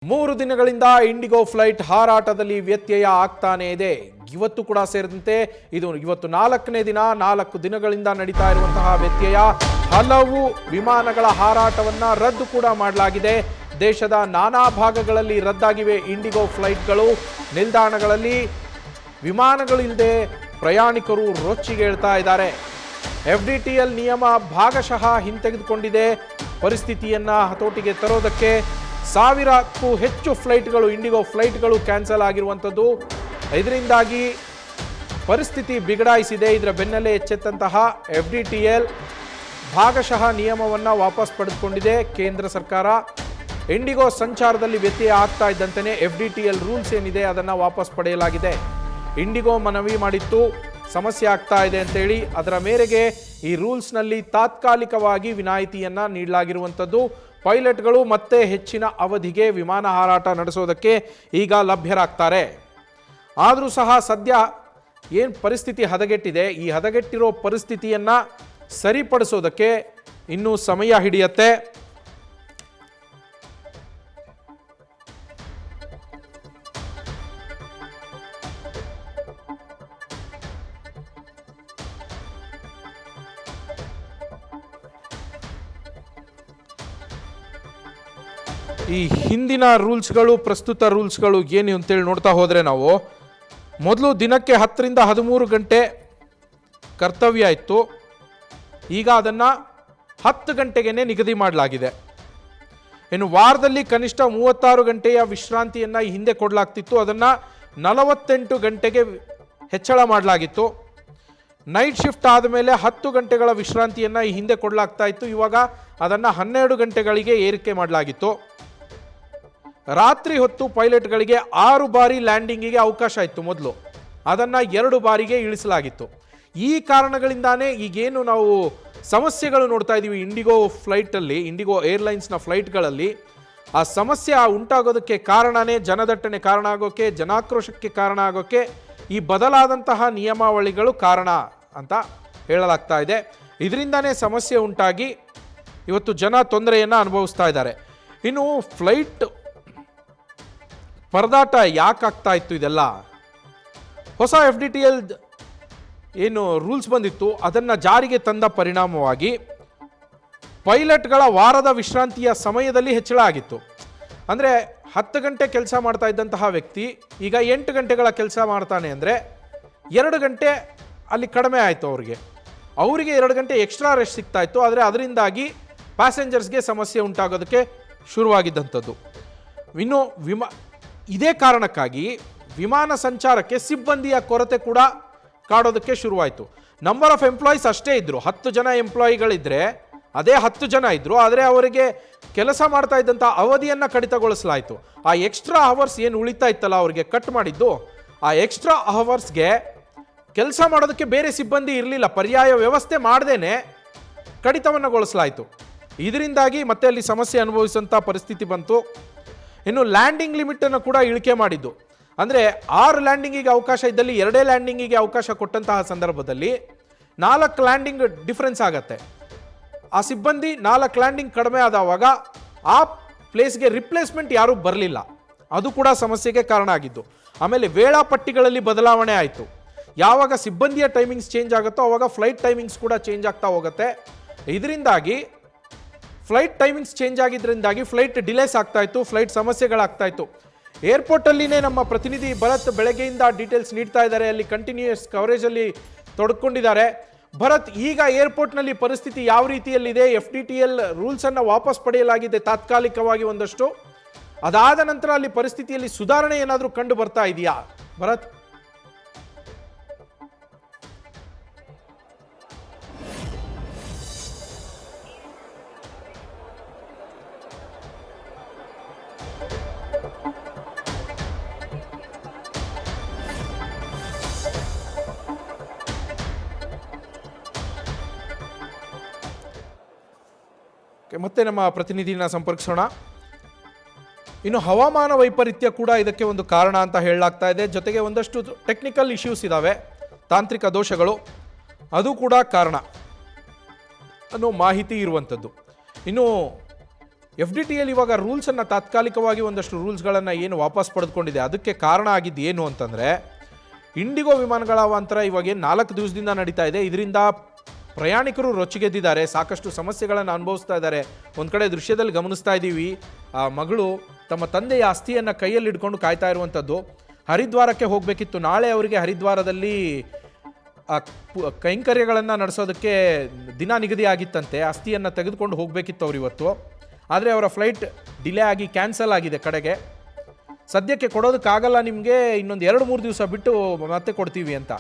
3 ದಿನಗಳಿಂದ IndiGo flight ಹಾರಾಟದಲ್ಲಿ ವ್ಯತ್ಯಯ ಆಗ್ತಾನೆ ಇದೆ. ಇವತ್ತು ಕೂಡ ಸೇರಿದಂತೆ ಇವತ್ತು 4ನೇ ದಿನ, 4 ದಿನಗಳಿಂದ ನಡೀತಾ ಇರುವಂತಹ ವ್ಯತ್ಯಯ. ಹಲವು ವಿಮಾನಗಳ ಹಾರಾಟವನ್ನ ರದ್ದು ಕೂಡ ಮಾಡಲಾಗಿದೆ. ದೇಶದ ನಾನಾ ಭಾಗಗಳಲ್ಲಿ ರದ್ದಾಗಿವೆ ಇಂಡಿಗೋ ಫ್ಲೈಟ್ಗಳು. ನಿಲ್ದಾಣಗಳಲ್ಲಿ ವಿಮಾನಗಳಿಲ್ಲದೆ ಪ್ರಯಾಣಿಕರು ರೊಚ್ಚಿಗೇಳ್ತಾ ಇದ್ದಾರೆ. FDTL ನಿಯಮ ಭಾಗಶಃ ಹಿಂತೆಗೆದುಕೊಂಡಿದೆ. ಪರಿಸ್ಥಿತಿಯನ್ನ ಹತೋಟಿಗೆ ತರೋದಕ್ಕೆ 1000ಕ್ಕೂ ಹೆಚ್ಚು ಫ್ಲೈಟ್ಗಳು, ಇಂಡಿಗೋ ಫ್ಲೈಟ್ಗಳು ಕ್ಯಾನ್ಸಲ್ ಆಗಿರುವಂಥದ್ದು. ಇದರಿಂದಾಗಿ ಪರಿಸ್ಥಿತಿ ಬಿಗಡಾಯಿಸಿದೆ. ಇದರ ಬೆನ್ನಲ್ಲೇ ಎಚ್ಚೆತ್ತಂತಹ FDTL ಭಾಗಶಃ ನಿಯಮವನ್ನು ವಾಪಸ್ ಪಡೆದುಕೊಂಡಿದೆ. ಕೇಂದ್ರ ಸರ್ಕಾರ ಇಂಡಿಗೋ ಸಂಚಾರದಲ್ಲಿ ವ್ಯತ್ಯಯ ಆಗ್ತಾ ಇದ್ದಂತೆಯೇ FDTL ರೂಲ್ಸ್ ಏನಿದೆ ಅದನ್ನು ವಾಪಸ್ ಪಡೆಯಲಾಗಿದೆ. ಇಂಡಿಗೋ ಮನವಿ ಮಾಡಿತ್ತು ಸಮಸ್ಯೆ ಆಗ್ತಾ ಇದೆ ಅಂತೇಳಿ. ಅದರ ಮೇರೆಗೆ ಈ ರೂಲ್ಸ್ನಲ್ಲಿ ತಾತ್ಕಾಲಿಕವಾಗಿ ವಿನಾಯಿತಿಯನ್ನು ನೀಡಲಾಗಿರುವಂಥದ್ದು. ಪೈಲಟ್ಗಳು ಮತ್ತೆ ಹೆಚ್ಚಿನ ಅವಧಿಗೆ ವಿಮಾನ ಹಾರಾಟ ನಡೆಸೋದಕ್ಕೆ ಈಗ ಲಭ್ಯರಾಗ್ತಾರೆ. ಆದರೂ ಸಹ ಸದ್ಯ ಏನು ಪರಿಸ್ಥಿತಿ ಹದಗೆಟ್ಟಿದೆ, ಈ ಹದಗೆಟ್ಟಿರೋ ಪರಿಸ್ಥಿತಿಯನ್ನು ಸರಿಪಡಿಸೋದಕ್ಕೆ ಇನ್ನೂ ಸಮಯ ಹಿಡಿಯುತ್ತೆ. ಈ ಹಿಂದಿನ ರೂಲ್ಸ್ಗಳು, ಪ್ರಸ್ತುತ ರೂಲ್ಸ್ಗಳು ಏನು ಅಂತೇಳಿ ನೋಡ್ತಾ ಹೋದರೆ ನಾವು ಮೊದಲು ದಿನಕ್ಕೆ 10 ರಿಂದ 13 ಗಂಟೆ ಕರ್ತವ್ಯ ಇತ್ತು. ಈಗ ಅದನ್ನು 10 ಗಂಟೆಗೆ ನಿಗದಿ ಮಾಡಲಾಗಿದೆ. ಇನ್ನು ವಾರದಲ್ಲಿ ಕನಿಷ್ಠ 36 ಗಂಟೆಯ ವಿಶ್ರಾಂತಿಯನ್ನು ಹಿಂದೆ ಕೊಡಲಾಗ್ತಿತ್ತು. ಅದನ್ನು 48 ಗಂಟೆಗೆ ಹೆಚ್ಚಳ ಮಾಡಲಾಗಿತ್ತು. ನೈಟ್ ಶಿಫ್ಟ್ ಆದಮೇಲೆ 10 ಗಂಟೆಗಳ ವಿಶ್ರಾಂತಿಯನ್ನು ಹಿಂದೆ ಕೊಡಲಾಗ್ತಾ ಇತ್ತು. ಇವಾಗ ಅದನ್ನು 12 ಗಂಟೆಗಳಿಗೆ ಏರಿಕೆ ಮಾಡಲಾಗಿತ್ತು. ರಾತ್ರಿ ಹೊತ್ತು ಪೈಲಟ್ಗಳಿಗೆ 6 ಬಾರಿ ಲ್ಯಾಂಡಿಂಗಿಗೆ ಅವಕಾಶ ಇತ್ತು ಮೊದಲು, ಅದನ್ನು 2 ಬಾರಿಗೆ ಇಳಿಸಲಾಗಿತ್ತು. ಈ ಕಾರಣಗಳಿಂದಾನೇ ಈಗೇನು ನಾವು ಸಮಸ್ಯೆಗಳು ನೋಡ್ತಾ ಇದ್ದೀವಿ ಇಂಡಿಗೋ ಫ್ಲೈಟಲ್ಲಿ, ಇಂಡಿಗೋ ಏರ್ಲೈನ್ಸ್ನ ಫ್ಲೈಟ್ಗಳಲ್ಲಿ, ಆ ಸಮಸ್ಯೆ ಉಂಟಾಗೋದಕ್ಕೆ ಕಾರಣನೇ ಜನದಟ್ಟಣೆ ಕಾರಣ ಆಗೋಕ್ಕೆ, ಜನಾಕ್ರೋಶಕ್ಕೆ ಕಾರಣ ಆಗೋಕ್ಕೆ ಈ ಬದಲಾದಂತಹ ನಿಯಮಾವಳಿಗಳು ಕಾರಣ ಅಂತ ಹೇಳಲಾಗ್ತಾ ಇದೆ. ಇದರಿಂದಾನೇ ಸಮಸ್ಯೆ ಉಂಟಾಗಿ ಇವತ್ತು ಜನ ತೊಂದರೆಯನ್ನು ಅನುಭವಿಸ್ತಾ ಇದ್ದಾರೆ. ಇನ್ನು ಫ್ಲೈಟ್ ಪರದಾಟ ಯಾಕಾಗ್ತಾ ಇತ್ತು ಇದೆಲ್ಲ? ಹೊಸ FDTL ಏನು ರೂಲ್ಸ್ ಬಂದಿತ್ತು ಅದನ್ನು ಜಾರಿಗೆ ತಂದ ಪರಿಣಾಮವಾಗಿ ಪೈಲಟ್ಗಳ ವಾರದ ವಿಶ್ರಾಂತಿಯ ಸಮಯದಲ್ಲಿ ಹೆಚ್ಚಳ ಆಗಿತ್ತು. ಅಂದರೆ 10 ಗಂಟೆ ಕೆಲಸ ಮಾಡ್ತಾ ಇದ್ದಂತಹ ವ್ಯಕ್ತಿ ಈಗ 8 ಗಂಟೆಗಳ ಕೆಲಸ ಮಾಡ್ತಾನೆ ಅಂದರೆ 2 ಗಂಟೆ ಅಲ್ಲಿ ಕಡಿಮೆ ಆಯಿತು. ಅವರಿಗೆ 2 ಗಂಟೆ ಎಕ್ಸ್ಟ್ರಾ ರೆಸ್ಟ್ ಸಿಗ್ತಾ ಇತ್ತು. ಆದರೆ ಅದರಿಂದಾಗಿ ಪ್ಯಾಸೆಂಜರ್ಸ್ಗೆ ಸಮಸ್ಯೆ ಉಂಟಾಗೋದಕ್ಕೆ ಶುರುವಾಗಿದ್ದಂಥದ್ದು. ಇನ್ನು ಇದೇ ಕಾರಣಕ್ಕಾಗಿ ವಿಮಾನ ಸಂಚಾರಕ್ಕೆ ಸಿಬ್ಬಂದಿಯ ಕೊರತೆ ಕೂಡ ಕಾಡೋದಕ್ಕೆ ಶುರುವಾಯಿತು. ನಂಬರ್ ಆಫ್ ಎಂಪ್ಲಾಯೀಸ್ ಅಷ್ಟೇ ಇದ್ದರು, 10 ಜನ ಎಂಪ್ಲಾಯಿಗಳಿದ್ದರೆ ಅದೇ 10 ಜನ ಇದ್ದರು. ಆದರೆ ಅವರಿಗೆ ಕೆಲಸ ಮಾಡ್ತಾ ಇದ್ದಂಥ ಅವಧಿಯನ್ನು ಕಡಿತಗೊಳಿಸಲಾಯಿತು. ಆ ಎಕ್ಸ್ಟ್ರಾ ಅವರ್ಸ್ ಏನು ಉಳಿತಾ ಇತ್ತಲ್ಲ ಅವ್ರಿಗೆ ಕಟ್ ಮಾಡಿದ್ದು, ಆ ಎಕ್ಸ್ಟ್ರಾ ಅವರ್ಸ್ಗೆ ಕೆಲಸ ಮಾಡೋದಕ್ಕೆ ಬೇರೆ ಸಿಬ್ಬಂದಿ ಇರಲಿಲ್ಲ. ಪರ್ಯಾಯ ವ್ಯವಸ್ಥೆ ಮಾಡದೇನೆ ಕಡಿತವನ್ನುಗೊಳಿಸಲಾಯಿತು. ಇದರಿಂದಾಗಿ ಮತ್ತೆ ಅಲ್ಲಿ ಸಮಸ್ಯೆ ಅನುಭವಿಸುವಂಥ ಪರಿಸ್ಥಿತಿ ಬಂತು. ಇನ್ನು ಲ್ಯಾಂಡಿಂಗ್ ಲಿಮಿಟನ್ನು ಕೂಡ ಇಳಿಕೆ ಮಾಡಿದ್ದು. ಅಂದರೆ 6 ಲ್ಯಾಂಡಿಂಗಿಗೆ ಅವಕಾಶ ಇದ್ದಲ್ಲಿ 2 ಲ್ಯಾಂಡಿಂಗಿಗೆ ಅವಕಾಶ ಕೊಟ್ಟಂತಹ ಸಂದರ್ಭದಲ್ಲಿ 4 ಲ್ಯಾಂಡಿಂಗ್ ಡಿಫ್ರೆನ್ಸ್ ಆಗತ್ತೆ. ಆ ಸಿಬ್ಬಂದಿ 4 ಲ್ಯಾಂಡಿಂಗ್ ಕಡಿಮೆ ಆದವಾಗ ಆ ಪ್ಲೇಸ್ಗೆ ರಿಪ್ಲೇಸ್ಮೆಂಟ್ ಯಾರೂ ಬರಲಿಲ್ಲ. ಅದು ಕೂಡ ಸಮಸ್ಯೆಗೆ ಕಾರಣ ಆಗಿದ್ದು. ಆಮೇಲೆ ವೇಳಾಪಟ್ಟಿಗಳಲ್ಲಿ ಬದಲಾವಣೆ ಆಯಿತು. ಯಾವಾಗ ಸಿಬ್ಬಂದಿಯ ಟೈಮಿಂಗ್ಸ್ ಚೇಂಜ್ ಆಗುತ್ತೋ ಆವಾಗ ಫ್ಲೈಟ್ ಟೈಮಿಂಗ್ಸ್ ಕೂಡ ಚೇಂಜ್ ಆಗ್ತಾ ಹೋಗುತ್ತೆ. ಇದರಿಂದಾಗಿ ಫ್ಲೈಟ್ ಟೈಮಿಂಗ್ಸ್ ಚೇಂಜ್ ಆಗಿದ್ದರಿಂದಾಗಿ ಫ್ಲೈಟ್ ಡಿಲೇಸ್ ಆಗ್ತಾ ಇತ್ತು, ಫ್ಲೈಟ್ ಸಮಸ್ಯೆಗಳಾಗ್ತಾ ಇತ್ತು. ಏರ್ಪೋರ್ಟಲ್ಲಿನೇ ನಮ್ಮ ಪ್ರತಿನಿಧಿ ಭರತ್ ಬೆಳಗ್ಗೆಯಿಂದ ಡೀಟೇಲ್ಸ್ ನೀಡ್ತಾ ಇದ್ದಾರೆ. ಅಲ್ಲಿ ಕಂಟಿನ್ಯೂಯಸ್ ಕವರೇಜಲ್ಲಿ ತೊಡ್ಕೊಂಡಿದ್ದಾರೆ. ಭರತ್, ಈಗ ಏರ್ಪೋರ್ಟ್ನಲ್ಲಿ ಪರಿಸ್ಥಿತಿ ಯಾವ ರೀತಿಯಲ್ಲಿದೆ? FDTL ರೂಲ್ಸನ್ನು ವಾಪಸ್ ಪಡೆಯಲಾಗಿದೆ ತಾತ್ಕಾಲಿಕವಾಗಿ ಒಂದಷ್ಟು. ಅದಾದ ನಂತರ ಅಲ್ಲಿ ಪರಿಸ್ಥಿತಿಯಲ್ಲಿ ಸುಧಾರಣೆ ಏನಾದರೂ ಕಂಡು ಬರ್ತಾ ಇದೆಯಾ ಭರತ್? ಮತ್ತೆ ನಮ್ಮ ಪ್ರತಿನಿಧಿನ ಸಂಪರ್ಕಿಸೋಣ. ಇನ್ನು ಹವಾಮಾನ ವೈಪರೀತ್ಯ ಕೂಡ ಇದಕ್ಕೆ ಒಂದು ಕಾರಣ ಅಂತ ಹೇಳಲಾಗ್ತಾ ಇದೆ. ಜೊತೆಗೆ ಒಂದಷ್ಟು ಟೆಕ್ನಿಕಲ್ ಇಶ್ಯೂಸ್ ಇದ್ದಾವೆ, ತಾಂತ್ರಿಕ ದೋಷಗಳು, ಅದು ಕೂಡ ಕಾರಣ ಅನ್ನೋ ಮಾಹಿತಿ ಇರುವಂಥದ್ದು. ಇನ್ನು FDTL ಇವಾಗ ರೂಲ್ಸನ್ನು ತಾತ್ಕಾಲಿಕವಾಗಿ ಒಂದಷ್ಟು ರೂಲ್ಸ್ಗಳನ್ನು ಏನು ವಾಪಸ್ ಪಡೆದುಕೊಂಡಿದೆ, ಅದಕ್ಕೆ ಕಾರಣ ಆಗಿದ್ದು ಏನು ಅಂತಂದರೆ, ಇಂಡಿಗೋ ವಿಮಾನಗಳ ಅವಾಂತರ ಇವಾಗ 4 ದಿವಸದಿಂದ ನಡೀತಾ ಇದೆ. ಇದರಿಂದ ಪ್ರಯಾಣಿಕರು ರೊಚ್ಚಿಗೆದ್ದಿದ್ದಾರೆ, ಸಾಕಷ್ಟು ಸಮಸ್ಯೆಗಳನ್ನು ಅನುಭವಿಸ್ತಾ ಇದ್ದಾರೆ. ಒಂದು ಕಡೆ ದೃಶ್ಯದಲ್ಲಿ ಗಮನಿಸ್ತಾ ಇದ್ದೀವಿ, ಆ ಮಗಳು ತಮ್ಮ ತಂದೆಯ ಅಸ್ಥಿಯನ್ನು ಕೈಯಲ್ಲಿ ಹಿಡ್ಕೊಂಡು ಕಾಯ್ತಾ ಇರುವಂಥದ್ದು. ಹರಿದ್ವಾರಕ್ಕೆ ಹೋಗಬೇಕಿತ್ತು, ನಾಳೆ ಅವರಿಗೆ ಹರಿದ್ವಾರದಲ್ಲಿ ಕೈಂಕರ್ಯಗಳನ್ನು ನಡೆಸೋದಕ್ಕೆ ದಿನ ನಿಗದಿ ಆಗಿತ್ತಂತೆ. ಅಸ್ಥಿಯನ್ನು ತೆಗೆದುಕೊಂಡು ಹೋಗಬೇಕಿತ್ತು ಅವರು ಇವತ್ತು, ಆದರೆ ಅವರ ಫ್ಲೈಟ್ ಡಿಲೇ ಆಗಿ ಕ್ಯಾನ್ಸಲ್ ಆಗಿದೆ. ಕಡೆಗೆ ಸದ್ಯಕ್ಕೆ ಕೊಡೋದಕ್ಕಾಗಲ್ಲ ನಿಮಗೆ, ಇನ್ನೊಂದು 2-3 ದಿವಸ ಬಿಟ್ಟು ಮತ್ತೆ ಕೊಡ್ತೀವಿ ಅಂತ.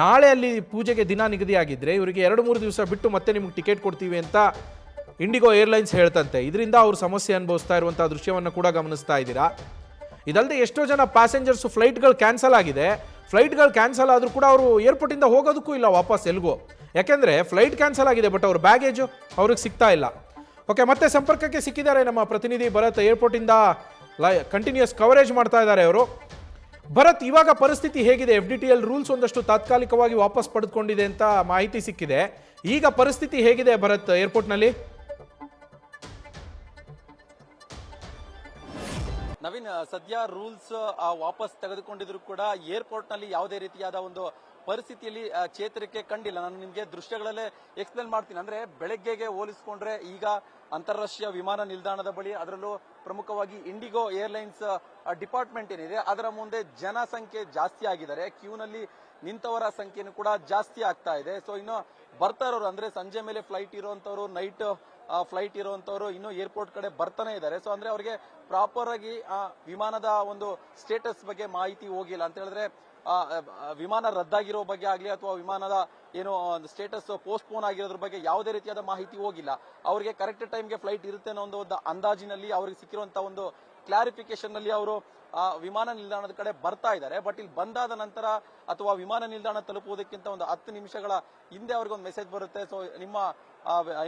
ನಾಳೆ ಅಲ್ಲಿ ಪೂಜೆಗೆ ದಿನ ನಿಗದಿ ಆಗಿದ್ದರೆ ಇವರಿಗೆ 2-3 ದಿವಸ ಬಿಟ್ಟು ಮತ್ತೆ ನಿಮ್ಗೆ ಟಿಕೆಟ್ ಕೊಡ್ತೀವಿ ಅಂತ ಇಂಡಿಗೋ ಏರ್ಲೈನ್ಸ್ ಹೇಳ್ತಂತೆ. ಇದರಿಂದ ಅವರು ಸಮಸ್ಯೆ ಅನುಭವಿಸ್ತಾ ಇರುವಂಥ ದೃಶ್ಯವನ್ನು ಕೂಡ ಗಮನಿಸ್ತಾ ಇದ್ದೀರಾ. ಇದಲ್ಲದೆ ಎಷ್ಟೋ ಜನ ಪ್ಯಾಸೆಂಜರ್ಸು ಫ್ಲೈಟ್ಗಳು ಕ್ಯಾನ್ಸಲ್ ಆಗಿದೆ, ಫ್ಲೈಟ್ಗಳು ಕ್ಯಾನ್ಸಲ್ ಆದರೂ ಕೂಡ ಅವರು ಏರ್ಪೋರ್ಟಿಂದ ಹೋಗೋದಕ್ಕೂ ಇಲ್ಲ ವಾಪಸ್ ಎಲ್ಗೂ. ಯಾಕೆಂದರೆ ಫ್ಲೈಟ್ ಕ್ಯಾನ್ಸಲ್ ಆಗಿದೆ, ಬಟ್ ಅವ್ರ ಬ್ಯಾಗೇಜು ಅವ್ರಿಗೆ ಸಿಗ್ತಾ ಇಲ್ಲ. ಓಕೆ, ಮತ್ತೆ ಸಂಪರ್ಕಕ್ಕೆ ಸಿಕ್ಕಿದ್ದಾರೆ ನಮ್ಮ ಪ್ರತಿನಿಧಿ ಭರತ್. ಏರ್ಪೋರ್ಟಿಂದ ಕಂಟಿನ್ಯೂಸ್ ಕವರೇಜ್ ಮಾಡ್ತಾ ಇದ್ದಾರೆ ಅವರು. ಭರತ್, ಇವಾಗ ಪರಿಸ್ಥಿತಿ ಹೇಗಿದೆ? FDTL ರೂಲ್ಸ್ ಒಂದಷ್ಟು ತಾತ್ಕಾಲಿಕವಾಗಿ ವಾಪಸ್ ಪಡೆದುಕೊಂಡಿದೆ ಅಂತ ಮಾಹಿತಿ ಸಿಕ್ಕಿದೆ. ಈಗ ಪರಿಸ್ಥಿತಿ ಹೇಗಿದೆ ಭರತ್ ಏರ್ಪೋರ್ಟ್ನಲ್ಲಿ? ನವೀನ್, ಸದ್ಯ ರೂಲ್ಸ್ ವಾಪಸ್ ತೆಗೆದುಕೊಂಡಿದ್ರು ಕೂಡ ಏರ್ಪೋರ್ಟ್ ನಲ್ಲಿ ಯಾವುದೇ ರೀತಿಯಾದ ಒಂದು ಪರಿಸ್ಥಿತಿಯಲ್ಲಿ ಚೇತರಿಕೆ ಕಂಡಿಲ್ಲ. ನಾನು ನಿಮಗೆ ದೃಶ್ಯಗಳಲ್ಲೇ ಎಕ್ಸ್ಪ್ಲೇನ್ ಮಾಡ್ತೀನಿ. ಅಂದ್ರೆ ಬೆಳಗ್ಗೆಗೆ ಹೋಲಿಸಿಕೊಂಡ್ರೆ ಈಗ ಅಂತಾರಾಷ್ಟ್ರೀಯ ವಿಮಾನ ನಿಲ್ದಾಣದ ಬಳಿ, ಅದರಲ್ಲೂ ಪ್ರಮುಖವಾಗಿ ಇಂಡಿಗೋ ಏರ್ಲೈನ್ಸ್ ಡಿಪಾರ್ಟ್ಮೆಂಟ್ ಏನಿದೆ ಅದರ ಮುಂದೆ ಜನಸಂಖ್ಯೆ ಜಾಸ್ತಿ ಆಗಿದ್ದಾರೆ. ಕ್ಯೂನಲ್ಲಿ ನಿಂತವರ ಸಂಖ್ಯೆನೂ ಕೂಡ ಜಾಸ್ತಿ ಆಗ್ತಾ ಇದೆ. ಸೊ ಇನ್ನು ಬರ್ತಾ ಇರೋರು, ಅಂದ್ರೆ ಸಂಜೆ ಮೇಲೆ ಫ್ಲೈಟ್ ಇರುವಂತವ್ರು, ನೈಟ್ ಫ್ಲೈಟ್ ಇರುವಂತವ್ರು ಇನ್ನು ಏರ್ಪೋರ್ಟ್ ಕಡೆ ಬರ್ತಾನೆ ಇದ್ದಾರೆ. ಸೊ ಅಂದ್ರೆ ಅವರಿಗೆ ಪ್ರಾಪರ್ ಆಗಿ ವಿಮಾನದ ಒಂದು ಸ್ಟೇಟಸ್ ಬಗ್ಗೆ ಮಾಹಿತಿ ಹೋಗಿಲ್ಲ ಅಂತ ಹೇಳಿದ್ರೆ, ವಿಮಾನ ರದ್ದಾಗಿರೋ ಬಗ್ಗೆ ಆಗಲಿ ಅಥವಾ ವಿಮಾನದ ಏನು ಸ್ಟೇಟಸ್ ಪೋಸ್ಟ್ಪೋನ್ ಆಗಿರೋದ್ರ ಬಗ್ಗೆ ಯಾವುದೇ ರೀತಿಯಾದ ಮಾಹಿತಿ ಹೋಗಿಲ್ಲ. ಅವರಿಗೆ ಕರೆಕ್ಟ್ ಟೈಮ್ಗೆ ಫ್ಲೈಟ್ ಇರುತ್ತೆ ಅನ್ನೋ ಒಂದು ಅಂದಾಜಿನಲ್ಲಿ ಅವರಿಗೆ ಸಿಕ್ಕಿರುವಂತಹ ಒಂದು ಕ್ಲಾರಿಫಿಕೇಶನ್ ನಲ್ಲಿ ಅವರು ವಿಮಾನ ನಿಲ್ದಾಣದ ಕಡೆ ಬರ್ತಾ ಇದ್ದಾರೆ. ಬಟ್ ಇಲ್ಲಿ ಬಂದಾದ ನಂತರ ಅಥವಾ ವಿಮಾನ ನಿಲ್ದಾಣ ತಲುಪುವುದಕ್ಕಿಂತ ಒಂದು 10 ನಿಮಿಷಗಳ ಹಿಂದೆ ಅವ್ರಿಗೊಂದು ಮೆಸೇಜ್ ಬರುತ್ತೆ. ಸೊ ನಿಮ್ಮ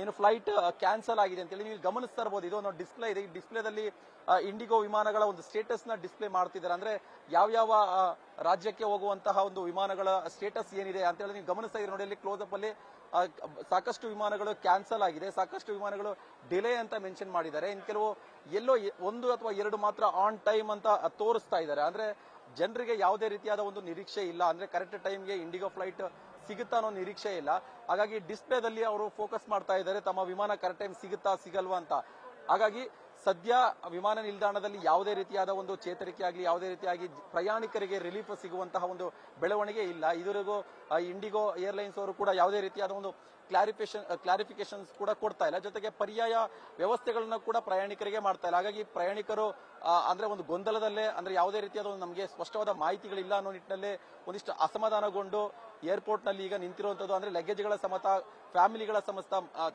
ಏನು ಫ್ಲೈಟ್ ಕ್ಯಾನ್ಸಲ್ ಆಗಿದೆ ಅಂತೇಳಿ ನೀವು ಗಮನಿಸ್ತಾ ಇರಬಹುದು. ಇದು ಒಂದು ಡಿಸ್ಪ್ಲೇ ಇದೆ. ಈ ಡಿಸ್ಪ್ಲೇದಲ್ಲಿ ಇಂಡಿಗೋ ವಿಮಾನಗಳ ಒಂದು ಸ್ಟೇಟಸ್ ನ ಡಿಸ್ಪ್ಲೇ ಮಾಡ್ತಿದ್ದಾರೆ. ಅಂದ್ರೆ ಯಾವ ರಾಜ್ಯಕ್ಕೆ ಹೋಗುವಂತಹ ಒಂದು ವಿಮಾನಗಳ ಸ್ಟೇಟಸ್ ಏನಿದೆ ಅಂತ ಹೇಳಿ ನೀವು ಗಮನಿಸ್ತಾ ಇದ್ದೀರಿ ನೋಡಿ. ಅಲ್ಲಿ ಕ್ಲೋಸ್ ಅಪ್ ಅಲ್ಲಿ ಸಾಕಷ್ಟು ವಿಮಾನಗಳು ಕ್ಯಾನ್ಸಲ್ ಆಗಿದೆ, ಸಾಕಷ್ಟು ವಿಮಾನಗಳು ಡಿಲೇ ಅಂತ ಮೆನ್ಷನ್ ಮಾಡಿದ್ದಾರೆ. ಇನ್ನು ಕೆಲವು ಎಲ್ಲೋ 1 ಅಥವಾ 2 ಮಾತ್ರ ಆನ್ ಟೈಮ್ ಅಂತ ತೋರಿಸ್ತಾ ಇದ್ದಾರೆ. ಅಂದ್ರೆ ಜನರಿಗೆ ಯಾವುದೇ ರೀತಿಯಾದ ಒಂದು ನಿರೀಕ್ಷೆ ಇಲ್ಲ, ಅಂದ್ರೆ ಕರೆಕ್ಟ್ ಟೈಮ್ಗೆ ಇಂಡಿಗೋ ಫ್ಲೈಟ್ ಸಿಗುತ್ತಾ ಅನ್ನೋ ನಿರೀಕ್ಷೆ ಇಲ್ಲ. ಹಾಗಾಗಿ ಡಿಸ್ಪ್ಲೇದಲ್ಲಿ ಅವರು ಫೋಕಸ್ ಮಾಡ್ತಾ ಇದ್ದಾರೆ ತಮ್ಮ ವಿಮಾನ ಕರೆಕ್ಟ್ ಟೈಮ್ ಸಿಗುತ್ತಾ ಸಿಗಲ್ವಾ ಅಂತ. ಹಾಗಾಗಿ ಸದ್ಯ ವಿಮಾನ ನಿಲ್ದಾಣದಲ್ಲಿ ಯಾವುದೇ ರೀತಿಯಾದ ಒಂದು ಚೇತರಿಕೆ ಆಗಲಿ, ಯಾವುದೇ ರೀತಿಯಾಗಿ ಪ್ರಯಾಣಿಕರಿಗೆ ರಿಲೀಫ್ ಸಿಗುವಂತಹ ಒಂದು ಬೆಳವಣಿಗೆ ಇಲ್ಲ. ಇದುವರೆಗೂ ಇಂಡಿಗೋ ಏರ್ಲೈನ್ಸ್ ಅವರು ಕೂಡ ಯಾವುದೇ ರೀತಿಯಾದ ಒಂದು ಕ್ಲಾರಿಫಿಕೇಶನ್ಸ್ ಕೂಡ ಕೊಡ್ತಾ ಇಲ್ಲ. ಜೊತೆಗೆ ಪರ್ಯಾಯ ವ್ಯವಸ್ಥೆಗಳನ್ನ ಕೂಡ ಪ್ರಯಾಣಿಕರಿಗೆ ಮಾಡ್ತಾ ಇಲ್ಲ. ಹಾಗಾಗಿ ಪ್ರಯಾಣಿಕರು ಅಂದ್ರೆ ಒಂದು ಗೊಂದಲದಲ್ಲೇ, ಅಂದ್ರೆ ಯಾವುದೇ ರೀತಿಯಾದ ಒಂದು ನಮಗೆ ಸ್ಪಷ್ಟವಾದ ಮಾಹಿತಿಗಳಿಲ್ಲ ಅನ್ನೋ ನಿಟ್ಟಿನಲ್ಲಿ ಒಂದಿಷ್ಟು ಅಸಮಾಧಾನಗೊಂಡು ಏರ್ಪೋರ್ಟ್ ನಲ್ಲಿ ಈಗ ನಿಂತಿರುವಂತದ್ದು. ಅಂದ್ರೆ ಲಗೇಜ್ಗಳ ಫ್ಯಾಮಿಲಿಗಳ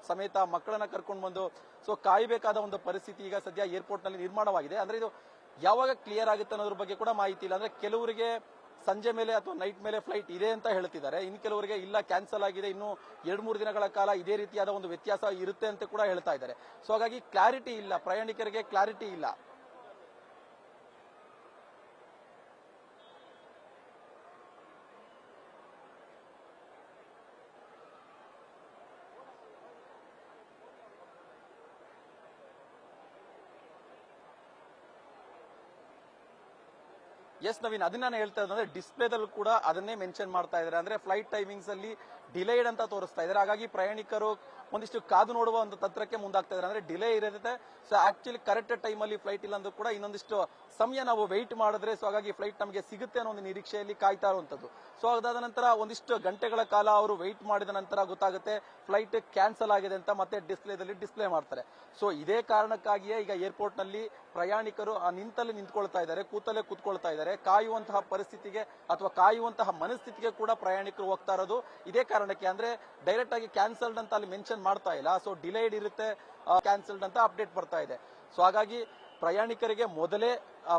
ಸಮೇತ ಮಕ್ಕಳನ್ನ ಕರ್ಕೊಂಡು ಬಂದು ಸೊ ಕಾಯಬೇಕಾದ ಒಂದು ಪರಿಸ್ಥಿತಿ ಈಗ ಸದ್ಯ ಏರ್ಪೋರ್ಟ್ ನಲ್ಲಿ ನಿರ್ಮಾಣವಾಗಿದೆ. ಅಂದ್ರೆ ಇದು ಯಾವಾಗ ಕ್ಲಿಯರ್ ಆಗುತ್ತೆ ಅನ್ನೋದ್ರ ಬಗ್ಗೆ ಕೂಡ ಮಾಹಿತಿ ಇಲ್ಲ. ಅಂದ್ರೆ ಕೆಲವರಿಗೆ ಸಂಜೆ ಮೇಲೆ ಅಥವಾ ನೈಟ್ ಮೇಲೆ ಫ್ಲೈಟ್ ಇದೆ ಅಂತ ಹೇಳ್ತಿದ್ದಾರೆ, ಇನ್ನು ಕೆಲವರಿಗೆ ಇಲ್ಲ ಕ್ಯಾನ್ಸಲ್ ಆಗಿದೆ, ಇನ್ನು 2-3 ದಿನಗಳ ಕಾಲ ಇದೇ ರೀತಿಯಾದ ಒಂದು ವ್ಯತ್ಯಾಸ ಇರುತ್ತೆ ಅಂತ ಕೂಡ ಹೇಳ್ತಾ ಇದ್ದಾರೆ. ಸೊ ಹಾಗಾಗಿ ಕ್ಲಾರಿಟಿ ಇಲ್ಲ, ಪ್ರಯಾಣಿಕರಿಗೆ ಕ್ಲಾರಿಟಿ ಇಲ್ಲ. ಎಸ್ ನವೀನ್, ಅದನ್ನ ನಾನು ಹೇಳ್ತಾ ಇದ್ದೆ. ಡಿಸ್ಪ್ಲೇದಲ್ಲೂ ಕೂಡ ಅದನ್ನೇ ಮೆನ್ಷನ್ ಮಾಡ್ತಾ ಇದ್ದಾರೆ. ಅಂದ್ರೆ ಫ್ಲೈಟ್ ಟೈಮಿಂಗ್ಸ್ ಅಲ್ಲಿ ಡಿಲೇಡ್ ಅಂತ ತೋರಿಸ್ತಾ ಇದ್ದಾರೆ. ಹಾಗಾಗಿ ಪ್ರಯಾಣಿಕರು ಒಂದಿಷ್ಟು ಕಾದು ನೋಡುವ ಒಂದು ತಂತ್ರಕ್ಕೆ ಮುಂದಾಗ್ತಾ ಇದ್ದಾರೆ. ಅಂದ್ರೆ ಡಿಲೇ ಇರುತ್ತೆ. ಸೊ ಆಕ್ಚುಲಿ ಕರೆಕ್ಟ್ ಟೈಮ್ ಅಲ್ಲಿ ಫ್ಲೈಟ್ ಇಲ್ಲ ಅಂದ್ರೂ ಕೂಡ ಇನ್ನೊಂದಿಷ್ಟು ಸಮಯ ನಾವು ವೆಯ್ಟ್ ಮಾಡಿದ್ರೆ ಸೊ ಹಾಗಾಗಿ ಫ್ಲೈಟ್ ನಮಗೆ ಸಿಗುತ್ತೆ ಅನ್ನೋ ಒಂದು ನಿರೀಕ್ಷೆಯಲ್ಲಿ ಕಾಯ್ತಾ ಇರುವಂತದ್ದು. ಸೊ ಅದಾದ ನಂತರ ಒಂದಿಷ್ಟು ಗಂಟೆಗಳ ಕಾಲ ಅವರು ವೆಯ್ಟ್ ಮಾಡಿದ ನಂತರ ಗೊತ್ತಾಗುತ್ತೆ ಫ್ಲೈಟ್ ಕ್ಯಾನ್ಸಲ್ ಆಗಿದೆ ಅಂತ ಮತ್ತೆ ಡಿಸ್ಪ್ಲೇದಲ್ಲಿ ಡಿಸ್ಪ್ಲೇ ಮಾಡ್ತಾರೆ. ಸೊ ಇದೇ ಕಾರಣಕ್ಕಾಗಿಯೇ ಈಗ ಏರ್ಪೋರ್ಟ್ ನಲ್ಲಿ ಪ್ರಯಾಣಿಕರು ನಿಂತಲ್ಲಿ ನಿಂತ್ಕೊಳ್ತಾ ಇದ್ದಾರೆ, ಕೂತಲ್ಲೇ ಕೂತ್ಕೊಳ್ತಾ ಇದ್ದಾರೆ. ಕಾಯುವಂತಹ ಪರಿಸ್ಥಿತಿಗೆ ಅಥವಾ ಕಾಯುವಂತಹ ಮನಸ್ಥಿತಿಗೆ ಕೂಡ ಪ್ರಯಾಣಿಕರು ಹೋಗ್ತಾ ಇರೋದು ಇದೇ ಕಾರಣಕ್ಕೆ. ಅಂದ್ರೆ ಡೈರೆಕ್ಟ್ ಆಗಿ ಕ್ಯಾನ್ಸಲ್ಡ್ ಅಂತ ಅಲ್ಲಿ ಮೆನ್ಷನ್ ಮಾಡ್ತಾ ಇಲ್ಲ. ಸೊ ಡಿಲೇಡ್ ಇರುತ್ತೆ, ಕ್ಯಾನ್ಸಲ್ಡ್ ಅಂತ ಅಪ್ಡೇಟ್ ಬರ್ತಾ ಇದೆ. ಸೊ ಹಾಗಾಗಿ ಪ್ರಯಾಣಿಕರಿಗೆ ಮೊದಲೇ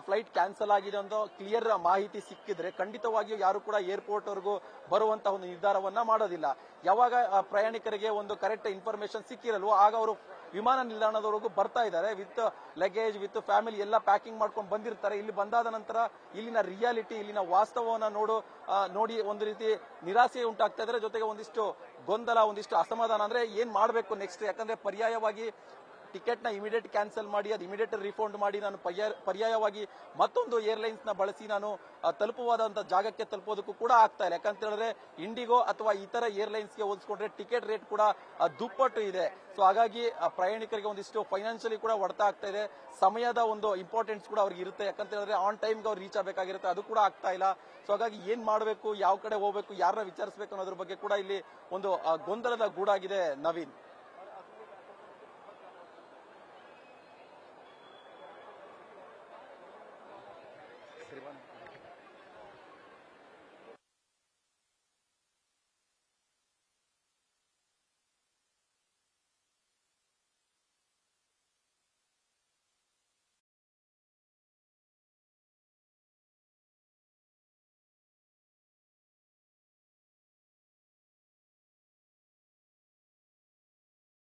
ಫ್ಲೈಟ್ ಕ್ಯಾನ್ಸಲ್ ಆಗಿದೆ ಅಂತ ಕ್ಲಿಯರ್ ಮಾಹಿತಿ ಸಿಕ್ಕಿದ್ರೆ ಖಂಡಿತವಾಗಿಯೂ ಯಾರು ಕೂಡ ಏರ್ಪೋರ್ಟ್ ವರೆಗೂ ಬರುವಂತಹ ಒಂದು ನಿರ್ಧಾರವನ್ನ ಮಾಡೋದಿಲ್ಲ. ಯಾವಾಗ ಪ್ರಯಾಣಿಕರಿಗೆ ಒಂದು ಕರೆಕ್ಟ್ ಇನ್ಫಾರ್ಮೇಶನ್ ಸಿಕ್ಕಿರಲ್ವೋ ಆಗ ಅವರು ವಿಮಾನ ನಿಲ್ದಾಣದವರೆಗೂ ಬರ್ತಾ ಇದ್ದಾರೆ. ವಿತ್ ಲಗೇಜ್, ವಿತ್ ಫ್ಯಾಮಿಲಿ ಎಲ್ಲ ಪ್ಯಾಕಿಂಗ್ ಮಾಡ್ಕೊಂಡು ಬಂದಿರ್ತಾರೆ. ಇಲ್ಲಿ ಬಂದಾದ ನಂತರ ಇಲ್ಲಿನ ರಿಯಾಲಿಟಿ, ಇಲ್ಲಿನ ವಾಸ್ತವವನ್ನ ನೋಡಿ ಒಂದು ರೀತಿ ನಿರಾಸೆ ಉಂಟಾಗ್ತಾ ಇದ್ದಾರೆ. ಜೊತೆಗೆ ಒಂದಿಷ್ಟು ಗೊಂದಲ, ಒಂದಿಷ್ಟು ಅಸಮಾಧಾನ. ಅಂದ್ರೆ ಏನ್ ಮಾಡಬೇಕು ನೆಕ್ಸ್ಟ್, ಯಾಕಂದ್ರೆ ಪರ್ಯಾಯವಾಗಿ ಟಿಕೆಟ್ ನ ಇಮಿಡಿಯೇಟ್ ಕ್ಯಾನ್ಸಲ್ ಮಾಡಿ ಅದು ಇಮಿಡಿಯೇಟ್ ರಿಫಂಡ್ ಮಾಡಿ ನಾನು ಪರ್ಯಾಯವಾಗಿ ಮತ್ತೊಂದು ಏರ್ಲೈನ್ಸ್ ನ ಬಳಸಿ ನಾನು ತಲುಪುವಾದಂತ ಜಾಗಕ್ಕೆ ತಲುಪೋದಕ್ಕೂ ಕೂಡ ಆಗ್ತಾ ಇಲ್ಲ. ಯಾಕಂತ ಹೇಳಿದ್ರೆ ಇಂಡಿಗೋ ಅಥವಾ ಇತರ ಏರ್ಲೈನ್ಸ್ ಗೆ ಹೋಲಿಸ್ಕೊಂಡ್ರೆ ಟಿಕೆಟ್ ರೇಟ್ ಕೂಡ ದುಪ್ಪಟ್ಟು ಇದೆ. ಸೊ ಹಾಗಾಗಿ ಪ್ರಯಾಣಿಕರಿಗೆ ಒಂದಿಷ್ಟು ಫೈನಾನ್ಷಿಯಲಿ ಕೂಡ ಹೊಡೆತ ಆಗ್ತಾ ಇದೆ. ಸಮಯದ ಒಂದು ಇಂಪಾರ್ಟೆನ್ಸ್ ಕೂಡ ಅವ್ರಿಗೆ ಇರುತ್ತೆ. ಯಾಕಂತ ಹೇಳಿದ್ರೆ ಆನ್ ಟೈಮ್ಗೆ ಅವ್ರು ರೀಚ್ ಆಗಬೇಕಾಗಿರುತ್ತೆ, ಅದು ಕೂಡ ಆಗ್ತಾ ಇಲ್ಲ. ಸೊ ಹಾಗಾಗಿ ಏನ್ ಮಾಡಬೇಕು, ಯಾವ ಕಡೆ ಹೋಗ್ಬೇಕು, ಯಾರನ್ನ ವಿಚಾರಿಸಬೇಕು ಅನ್ನೋದ್ರ ಬಗ್ಗೆ ಕೂಡ ಇಲ್ಲಿ ಒಂದು ಗೊಂದಲದ ಗೂಡಾಗಿದೆ ನವೀನ್.